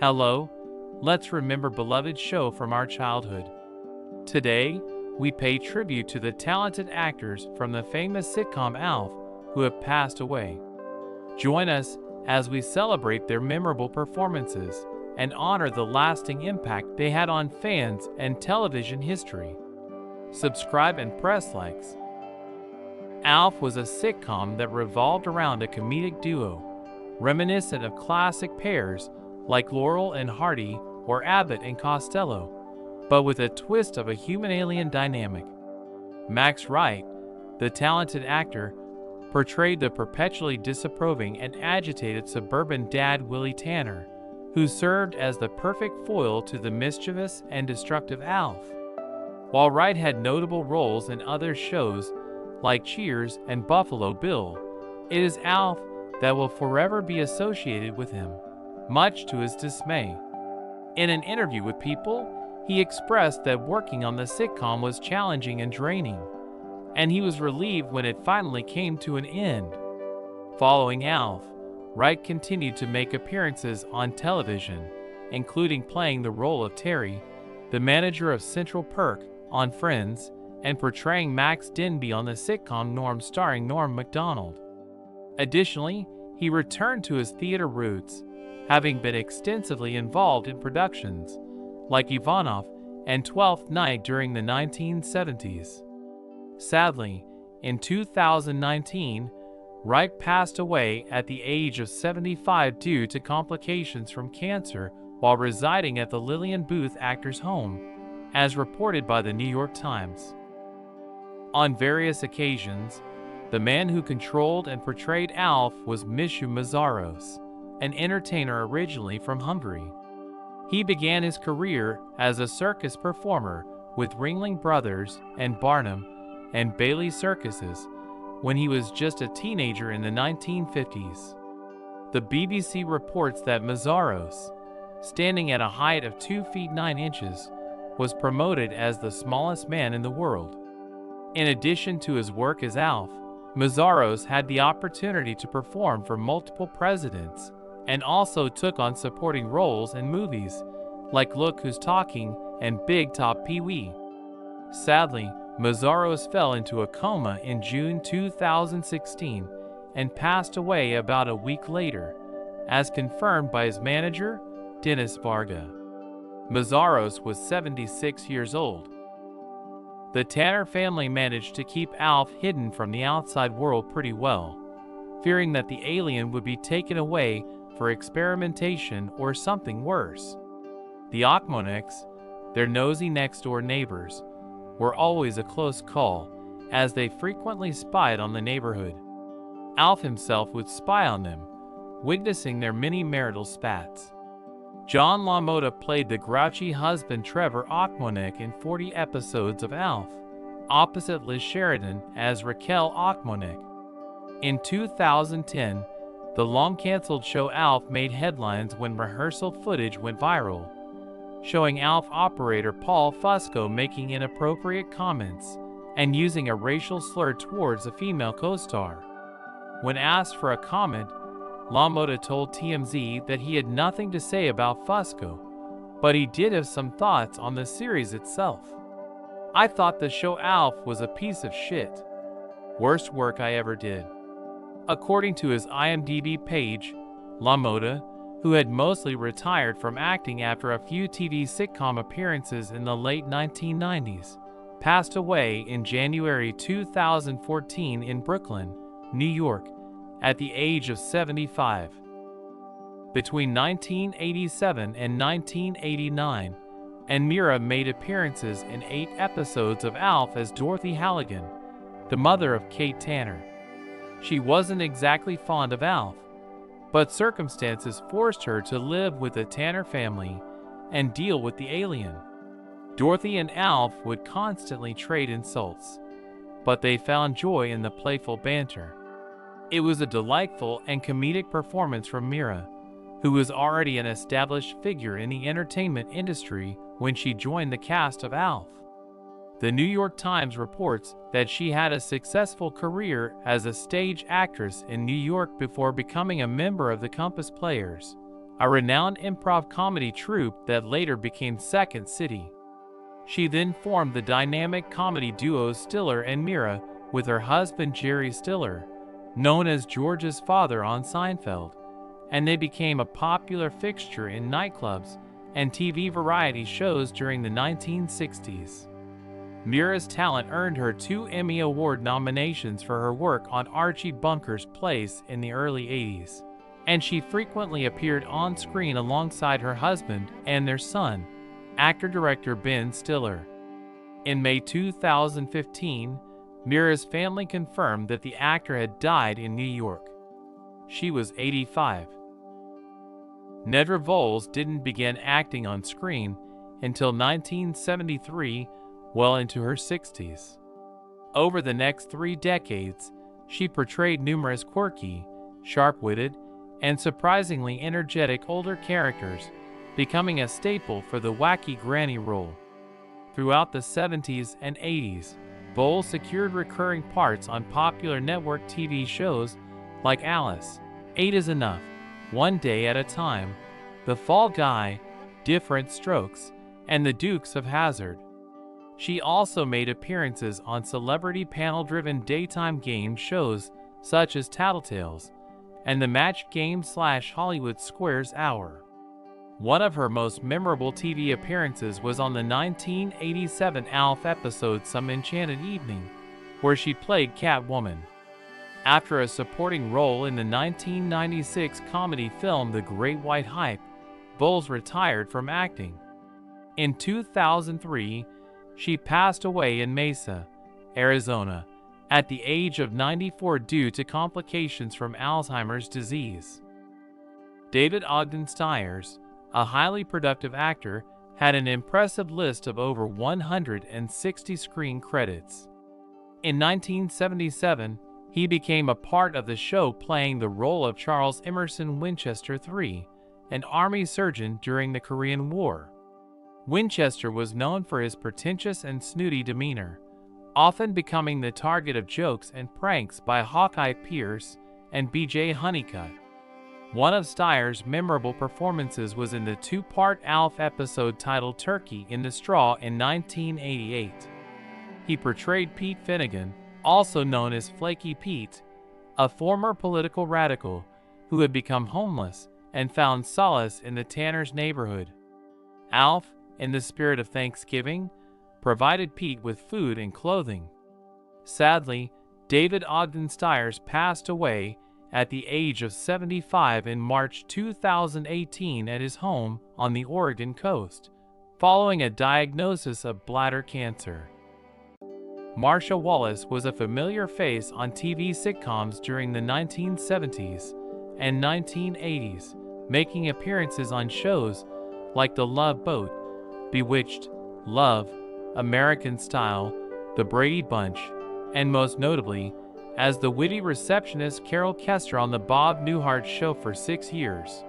Hello, let's remember beloved show from our childhood. Today, we pay tribute to the talented actors from the famous sitcom ALF who have passed away. Join us as we celebrate their memorable performances and honor the lasting impact they had on fans and television history. Subscribe and press likes. ALF was a sitcom that revolved around a comedic duo, reminiscent of classic pairs like Laurel and Hardy or Abbott and Costello, but with a twist of a human-alien dynamic. Max Wright, the talented actor, portrayed the perpetually disapproving and agitated suburban dad Willie Tanner, who served as the perfect foil to the mischievous and destructive ALF. While Wright had notable roles in other shows like Cheers and Buffalo Bill, it is ALF that will forever be associated with him, much to his dismay. In an interview with People, he expressed that working on the sitcom was challenging and draining, and he was relieved when it finally came to an end. Following ALF, Wright continued to make appearances on television, including playing the role of Terry, the manager of Central Perk on Friends, and portraying Max Denby on the sitcom Norm starring Norm Macdonald. Additionally, he returned to his theater roots, having been extensively involved in productions like Ivanov and Twelfth Night during the 1970s. Sadly, in 2019, Wright passed away at the age of 75 due to complications from cancer while residing at the Lillian Booth Actors Home, as reported by the New York Times. On various occasions, the man who controlled and portrayed ALF was Misha Mazzaros, an entertainer originally from Hungary. He began his career as a circus performer with Ringling Brothers and Barnum and Bailey circuses when he was just a teenager in the 1950s. The BBC reports that Mazzaros, standing at a height of 2 feet 9 inches, was promoted as the smallest man in the world. In addition to his work as ALF, Mazzaros had the opportunity to perform for multiple presidents and also took on supporting roles in movies like Look Who's Talking and Big Top Pee-wee. Sadly, Mazzaros fell into a coma in June 2016 and passed away about a week later, as confirmed by his manager, Dennis Varga. Mazzaros was 76 years old. The Tanner family managed to keep ALF hidden from the outside world pretty well, fearing that the alien would be taken away for experimentation or something worse. The Ochmoneks, their nosy next-door neighbors, were always a close call, as they frequently spied on the neighborhood. ALF himself would spy on them, witnessing their many marital spats. John LaMotta played the grouchy husband Trevor Ochmonek in 40 episodes of ALF, opposite Liz Sheridan as Raquel Ochmonek. In 2010, the long-canceled show ALF made headlines when rehearsal footage went viral, showing ALF operator Paul Fusco making inappropriate comments and using a racial slur towards a female co-star. When asked for a comment, LaMotta told TMZ that he had nothing to say about Fusco, but he did have some thoughts on the series itself. "I thought the show ALF was a piece of shit. Worst work I ever did." According to his IMDb page, LaMotta, who had mostly retired from acting after a few TV sitcom appearances in the late 1990s, passed away in January 2014 in Brooklyn, New York, at the age of 75. Between 1987 and 1989, and Mira made appearances in 8 episodes of ALF as Dorothy Halligan, the mother of Kate Tanner. She wasn't exactly fond of ALF, but circumstances forced her to live with the Tanner family and deal with the alien. Dorothy and ALF would constantly trade insults, but they found joy in the playful banter. It was a delightful and comedic performance from Mira, who was already an established figure in the entertainment industry when she joined the cast of ALF. The New York Times reports that she had a successful career as a stage actress in New York before becoming a member of the Compass Players, a renowned improv comedy troupe that later became Second City. She then formed the dynamic comedy duo Stiller and Mira with her husband Jerry Stiller, known as George's father on Seinfeld, and they became a popular fixture in nightclubs and TV variety shows during the 1960s. Mira's talent earned her 2 Emmy Award nominations for her work on Archie Bunker's Place in the early 80s, and she frequently appeared on screen alongside her husband and their son, actor-director Ben Stiller. In May 2015, Mira's family confirmed that the actor had died in New York. She was 85. Nedra Voles didn't begin acting on screen until 1973, well into her 60s. Over the next 3 decades, she portrayed numerous quirky, sharp-witted, and surprisingly energetic older characters, becoming a staple for the wacky granny role. Throughout the 70s and 80s, Voles secured recurring parts on popular network TV shows like Alice, 8 is Enough, One Day at a Time, The Fall Guy, Different Strokes, and The Dukes of Hazzard. She also made appearances on celebrity panel-driven daytime game shows such as Tattletales and the Match Game / Hollywood Squares Hour. One of her most memorable TV appearances was on the 1987 ALF episode Some Enchanted Evening, where she played Catwoman. After a supporting role in the 1996 comedy film The Great White Hype, Voles retired from acting. In 2003, she passed away in Mesa, Arizona, at the age of 94 due to complications from Alzheimer's disease. David Ogden Styes, a highly productive actor, had an impressive list of over 160 screen credits. In 1977, he became a part of the show playing the role of Charles Emerson Winchester III, an Army surgeon during the Korean War. Winchester was known for his pretentious and snooty demeanor, often becoming the target of jokes and pranks by Hawkeye Pierce and B.J. Honeycutt. One of Styes' memorable performances was in the 2-part ALF episode titled Turkey in the Straw in 1988. He portrayed Pete Finnegan, also known as Flaky Pete, a former political radical who had become homeless and found solace in the Tanner's neighborhood. ALF, in the spirit of Thanksgiving, provided Pete with food and clothing. Sadly, David Ogden Styes passed away at the age of 75 in March 2018 at his home on the Oregon coast, following a diagnosis of bladder cancer. Marsha Wallace was a familiar face on TV sitcoms during the 1970s and 1980s, making appearances on shows like The Love Boat, Bewitched, Love, American Style, The Brady Bunch, and most notably, as the witty receptionist Carol Kester on The Bob Newhart Show for 6 years.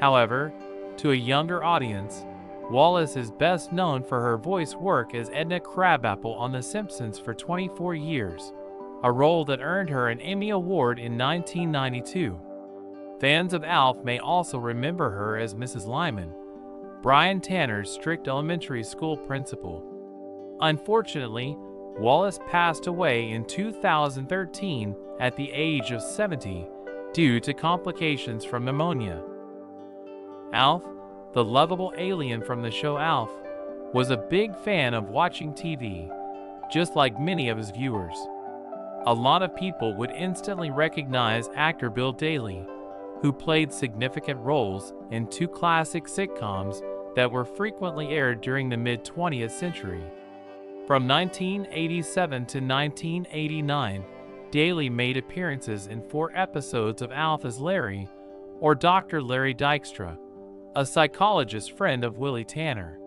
However, to a younger audience, Wallace is best known for her voice work as Edna Crabapple on The Simpsons for 24 years, a role that earned her an Emmy Award in 1992. Fans of ALF may also remember her as Mrs. Lyman, Brian Tanner's strict elementary school principal. Unfortunately, Wallace passed away in 2013 at the age of 70 due to complications from pneumonia. ALF, the lovable alien from the show ALF, was a big fan of watching TV, just like many of his viewers. A lot of people would instantly recognize actor Bill Daly, who played significant roles in 2 classic sitcoms that were frequently aired during the mid-20th century. From 1987 to 1989, Daly made appearances in 4 episodes of ALF as Larry, or Dr. Larry Dykstra, a psychologist friend of Willie Tanner.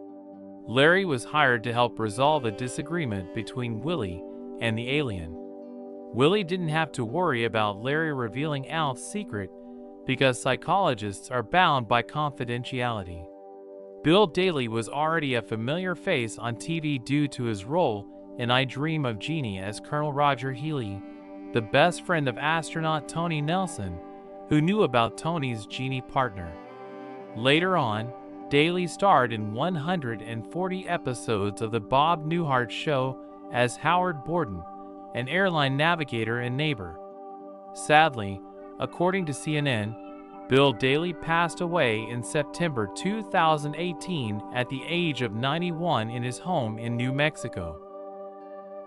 Larry was hired to help resolve a disagreement between Willie and the alien. Willie didn't have to worry about Larry revealing ALF's secret because psychologists are bound by confidentiality. Bill Daly was already a familiar face on TV due to his role in I Dream of Jeannie as Colonel Roger Healy, the best friend of astronaut Tony Nelson, who knew about Tony's Jeannie partner. Later on, Daly starred in 140 episodes of The Bob Newhart Show as Howard Borden, an airline navigator and neighbor. Sadly, according to CNN, Bill Daly passed away in September 2018 at the age of 91 in his home in New Mexico.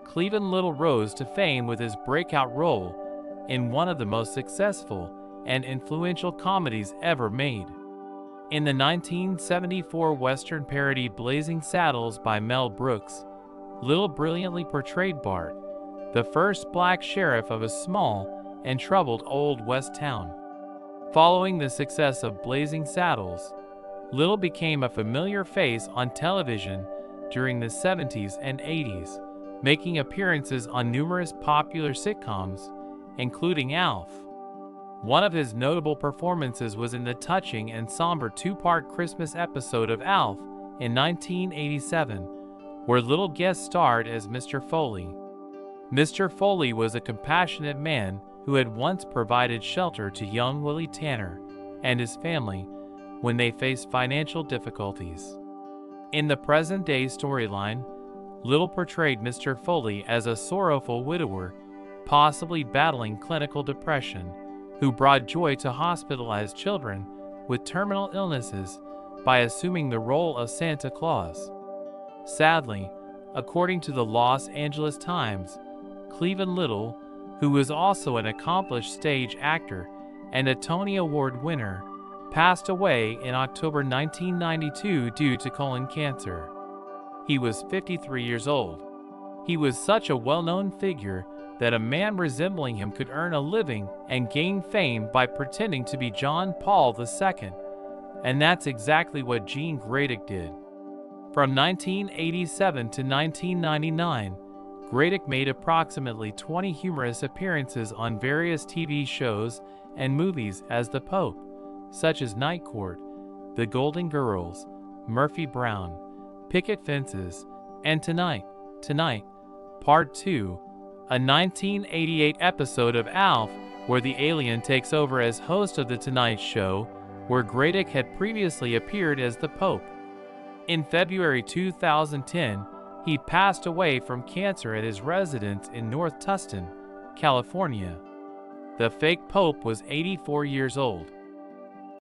Cleveland Little rose to fame with his breakout role in one of the most successful and influential comedies ever made. In the 1974 Western parody Blazing Saddles by Mel Brooks, Little brilliantly portrayed Bart, the first black sheriff of a small and troubled Old West town. Following the success of Blazing Saddles, Little became a familiar face on television during the 70s and 80s, making appearances on numerous popular sitcoms, including ALF. One of his notable performances was in the touching and somber two-part Christmas episode of ALF in 1987, where Little guest starred as Mr. Foley. Mr. Foley was a compassionate man who had once provided shelter to young Willie Tanner and his family when they faced financial difficulties. In the present-day storyline, Little portrayed Mr. Foley as a sorrowful widower, possibly battling clinical depression, who brought joy to hospitalized children with terminal illnesses by assuming the role of Santa Claus. Sadly, according to the Los Angeles Times, Cleveland Little, who was also an accomplished stage actor and a Tony Award winner, passed away in October 1992 due to colon cancer. He was 53 years old. He was such a well-known figure that a man resembling him could earn a living and gain fame by pretending to be John Paul II, and that's exactly what Gene Grck did. From 1987 to 1999, Grck made approximately 20 humorous appearances on various TV shows and movies as the Pope, such as Night Court, The Golden Girls, Murphy Brown, Picket Fences, and Tonight, Part 2, a 1988 episode of ALF where the alien takes over as host of The Tonight Show, where Grck had previously appeared as the Pope. In February 2010, he passed away from cancer at his residence in North Tustin, California. The fake Pope was 84 years old.